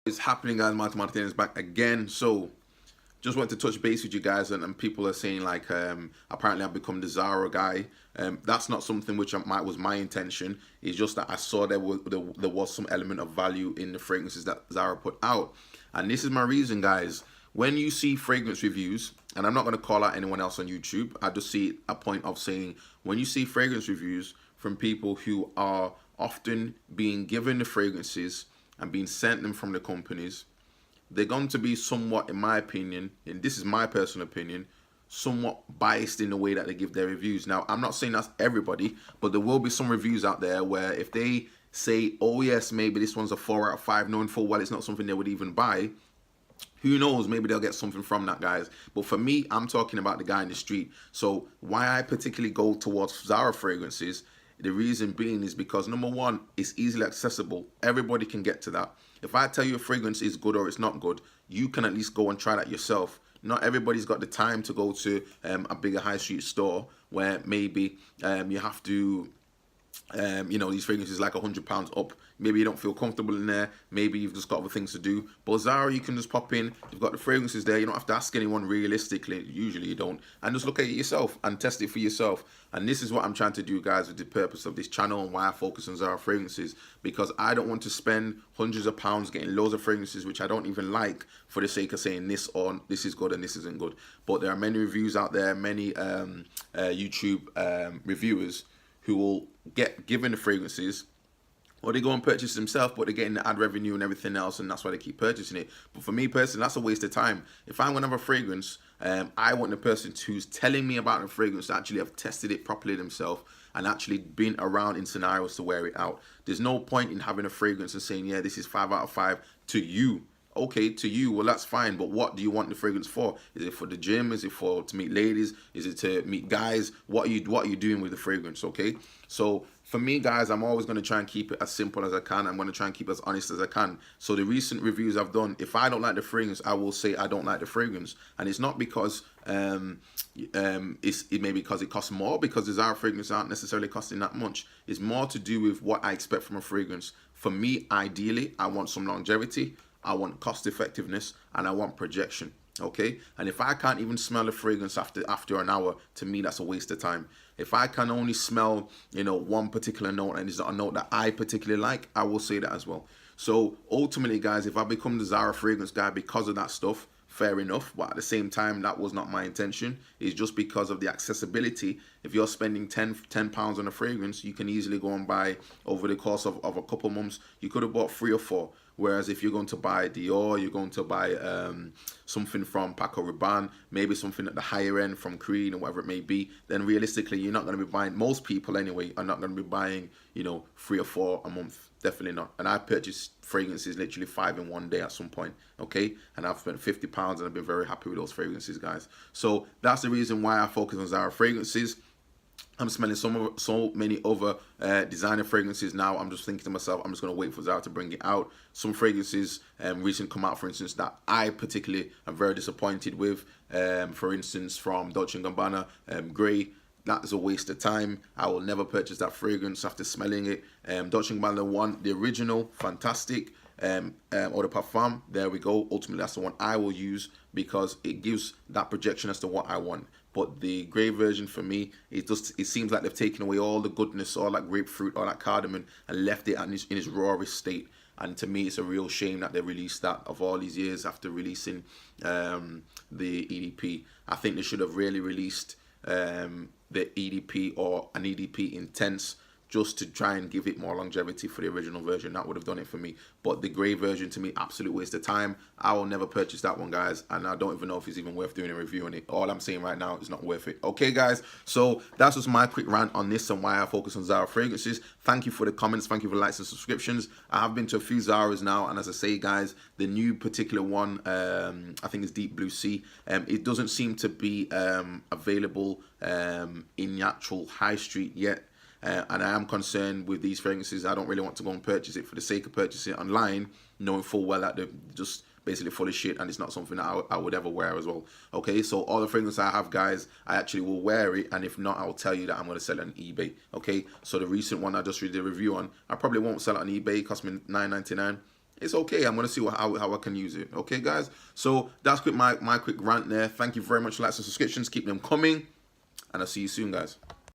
It's happening, guys. Martin is back again. So just want to touch base with you guys, and people are saying like apparently I've become the Zara guy. That's not something which was my intention. It's just that I saw there was some element of value in the fragrances that Zara put out, and this is my reason, guys. When you see fragrance reviews, and I'm not going to call out anyone else on YouTube, I just see a point of saying when you see fragrance reviews from people who are often being given the fragrances and being sent them from the companies, they're going to be somewhat, in my opinion, and this is my personal opinion, somewhat biased in the way that they give their reviews. Now, I'm not saying that's everybody, but there will be some reviews out there where if they say, oh yes, maybe this one's a 4 out of 5, knowing full well it's not something they would even buy, who knows, maybe they'll get something from that, guys. But for me, I'm talking about the guy in the street. So why I particularly go towards Zara fragrances, the reason being is because, number one, it's easily accessible. Everybody can get to that. If I tell you a fragrance is good or it's not good, you can at least go and try that yourself. Not everybody's got the time to go to a bigger high street store where maybe you have to, these fragrances like £100 up. Maybe you don't feel comfortable in there. Maybe you've just got other things to do. But Zara, you can just pop in. You've got the fragrances there. You don't have to ask anyone realistically. Usually you don't. And just look at it yourself and test it for yourself. And this is what I'm trying to do, guys, with the purpose of this channel and why I focus on Zara fragrances. Because I don't want to spend hundreds of pounds getting loads of fragrances which I don't even like for the sake of saying this or this is good and this isn't good. But there are many reviews out there, many YouTube reviewers who will get given the fragrances, or they go and purchase themselves, but they're getting the ad revenue and everything else, and that's why they keep purchasing it. But for me personally, that's a waste of time. If I'm gonna have a fragrance, I want the person who's telling me about the fragrance to actually have tested it properly themselves and actually been around in scenarios to wear it out. There's no point in having a fragrance and saying, yeah, this is 5 out of 5 to you. Okay, to you, well, that's fine, but what do you want the fragrance for? Is it for the gym? Is it for to meet ladies? Is it to meet guys? What are you doing with the fragrance? Okay, so for me, guys, I'm always going to try and keep it as simple as I can. I'm going to try and keep it as honest as I can. So the recent reviews I've done, if I don't like the fragrance, I will say I don't like the fragrance, and it's not because it may be because it costs more, because the Zara fragrances aren't necessarily costing that much. It's more to do with what I expect from a fragrance. For me, ideally, I want some longevity, I want cost effectiveness, and I want projection. Okay, and if I can't even smell a fragrance after an hour, to me that's a waste of time. If I can only smell, one particular note and it's not a note that I particularly like, I will say that as well. So ultimately, guys, if I become the Zara fragrance guy because of that stuff, fair enough, but at the same time, that was not my intention. It's just because of the accessibility. If you're spending £10 on a fragrance, you can easily go and buy, over the course of a couple months, you could have bought 3 or 4. Whereas if you're going to buy Dior, you're going to buy something from Paco Rabanne, maybe something at the higher end from Creed or whatever it may be, then realistically, you're not going to be buying, most people anyway, are not going to be buying, 3 or 4 a month. Definitely not. And I purchased fragrances literally 5 in one day at some point, okay? And I've spent £50 and I've been very happy with those fragrances, guys. So that's the reason why I focus on Zara fragrances. I'm smelling so many other designer fragrances now. I'm just thinking to myself, I'm just going to wait for Zara to bring it out. Some fragrances recently come out, for instance, that I particularly am very disappointed with. For instance, from Dolce Gabana, Grey. That is a waste of time. I will never purchase that fragrance after smelling it. Dolce Gabana 1, the original, fantastic. Eau de Parfum, there we go. Ultimately, that's the one I will use because it gives that projection as to what I want. But the grey version for me, it seems like they've taken away all the goodness, all that grapefruit, all that cardamom, and left it in its rawest state. And to me, it's a real shame that they released that of all these years after releasing the EDP. I think they should have really released the EDP or an EDP Intense, just to try and give it more longevity for the original version. That would have done it for me. But the grey version, to me, absolute waste of time. I will never purchase that one, guys, and I don't even know if it's even worth doing a review on it. All I'm saying right now is not worth it. Okay, guys, so that's just my quick rant on this and why I focus on Zara fragrances. Thank you for the comments. Thank you for the likes and subscriptions. I have been to a few Zaras now, and as I say, guys, the new particular one, I think is Deep Blue Sea. It doesn't seem to be available in the actual high street yet. And I am concerned with these fragrances. I don't really want to go and purchase it for the sake of purchasing it online, knowing full well that they're just basically full of shit and it's not something that I would ever wear as well. Okay, so all the fragrances I have, guys, I actually will wear it, and if not, I'll tell you that I'm going to sell it on eBay. Okay, so the recent one I just did a review on, I probably won't sell it on eBay. It cost me $9.99. it's okay. I'm gonna see how I can use it. Okay, guys. So that's quick my quick rant there. Thank you very much for likes and subscriptions. Keep them coming, and I'll see you soon, guys.